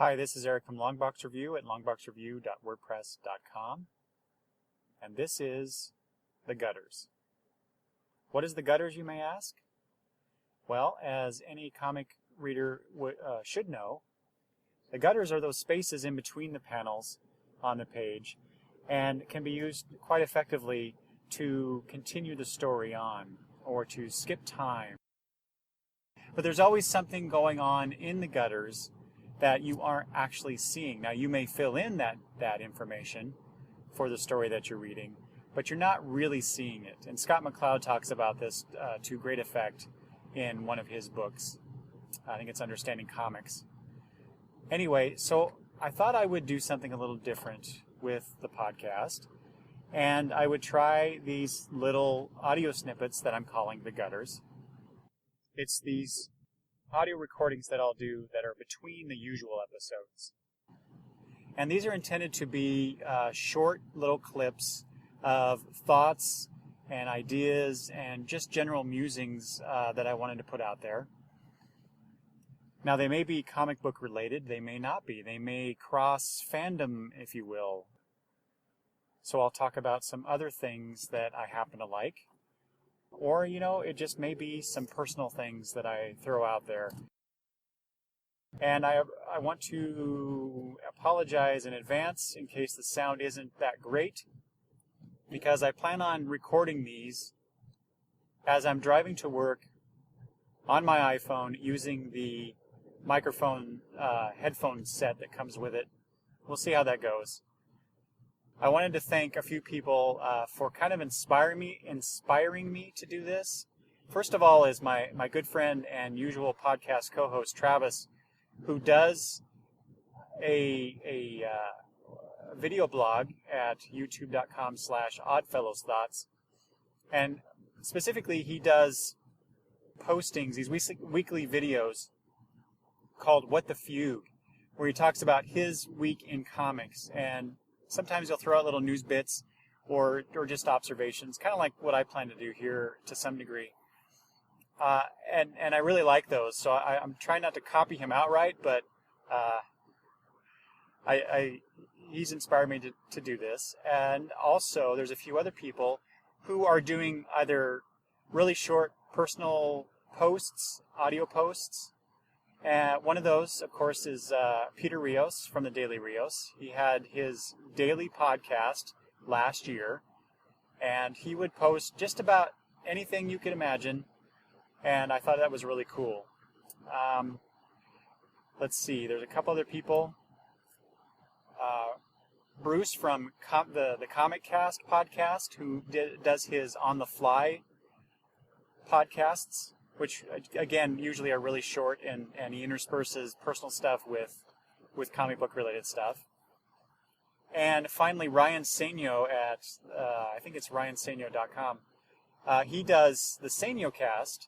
Hi, this is Eric from Longbox Review at longboxreview.wordpress.com, and this is The Gutters. What is The Gutters, you may ask? Well, as any comic reader should know, the gutters are those spaces in between the panels on the page and can be used quite effectively to continue the story on or to skip time. But there's always something going on in the gutters that you aren't actually seeing. Now, you may fill in that information for the story that you're reading, but you're not really seeing it. And Scott McCloud talks about this to great effect in one of his books. I think it's Understanding Comics. Anyway, so I thought I would do something a little different with the podcast, and I would try these little audio snippets that I'm calling The Gutters. It's these audio recordings that I'll do that are between the usual episodes. And these are intended to be short little clips of thoughts and ideas and just general musings that I wanted to put out there. Now, they may be comic book related, they may not be. They may cross fandom, if you will. So I'll talk about some other things that I happen to like. Or, it just may be some personal things that I throw out there. And I want to apologize in advance in case the sound isn't that great, because I plan on recording these as I'm driving to work on my iPhone using the microphone headphone set that comes with it. We'll see how that goes. I wanted to thank a few people for kind of inspiring me to do this. First of all is my good friend and usual podcast co-host Travis, who does a video blog at youtube.com/Oddfellowsthoughts, and specifically he does postings, these weekly videos called What the Feud, where he talks about his week in comics, and sometimes he'll throw out little news bits or just observations, kind of like what I plan to do here to some degree. And I really like those, so I'm trying not to copy him outright, but he's inspired me to do this. And also, there's a few other people who are doing either really short personal posts, audio posts. One of those, of course, is Peter Rios from the Daily Rios. He had his daily podcast last year, and he would post just about anything you could imagine, and I thought that was really cool. Let's see, there's a couple other people. Bruce from the Komicskast podcast, who does his On the Fly podcasts, which, again, usually are really short, and he intersperses personal stuff with comic book related stuff. And finally, Ryan Sainio at, I think it's ryansainio.com. He does the Sainio Cast,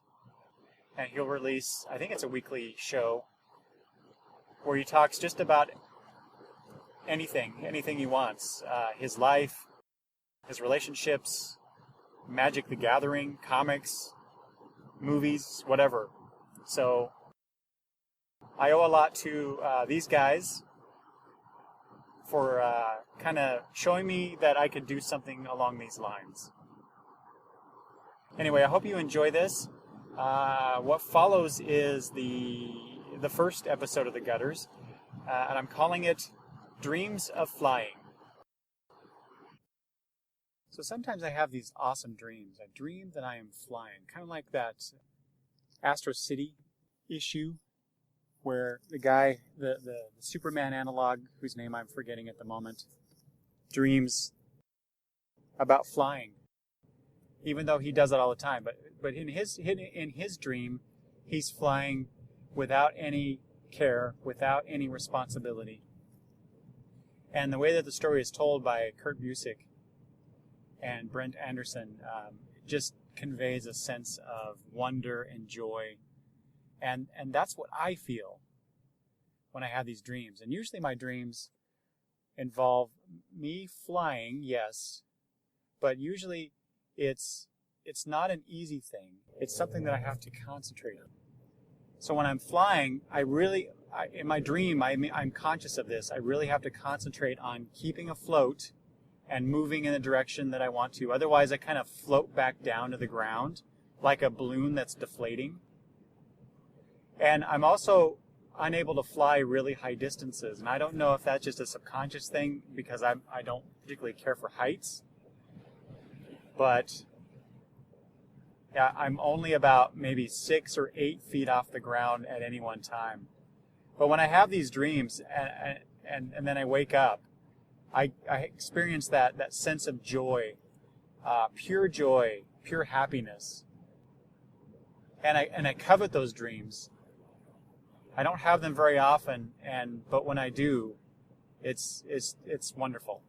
and he'll release, I think it's a weekly show, where he talks just about anything he wants. His life, his relationships, Magic the Gathering, comics, movies, whatever. So I owe a lot to these guys for kind of showing me that I could do something along these lines. Anyway, I hope you enjoy this. What follows is the first episode of The Gutters, and I'm calling it Dreams of Flying. So sometimes I have these awesome dreams. I dream that I am flying, kind of like that Astro City issue where the guy, the Superman analog, whose name I'm forgetting at the moment, dreams about flying, even though he does it all the time. But in his dream, he's flying without any care, without any responsibility. And the way that the story is told by Kurt Busiek and Brent Anderson just conveys a sense of wonder and joy. And that's what I feel when I have these dreams. And usually my dreams involve me flying, yes, but usually it's not an easy thing. It's something that I have to concentrate on. So when I'm flying, in my dream, I'm conscious of this. I really have to concentrate on keeping afloat and moving in the direction that I want to. Otherwise, I kind of float back down to the ground like a balloon that's deflating. And I'm also unable to fly really high distances. And I don't know if that's just a subconscious thing because I don't particularly care for heights. But yeah, I'm only about maybe 6 or 8 feet off the ground at any one time. But when I have these dreams and then I wake up, I experience that sense of joy, pure happiness. And I covet those dreams. I don't have them very often, but when I do, it's wonderful.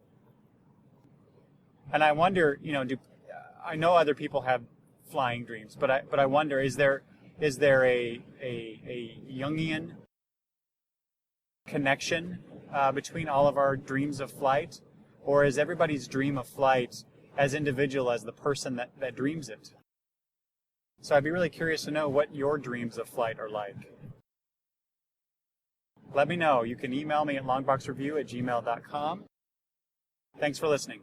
And I wonder, I know other people have flying dreams, but I wonder, is there a Jungian connection between all of our dreams of flight, or is everybody's dream of flight as individual as the person that dreams it? So I'd be really curious to know what your dreams of flight are like. Let me know. You can email me at longboxreview@gmail.com. Thanks for listening.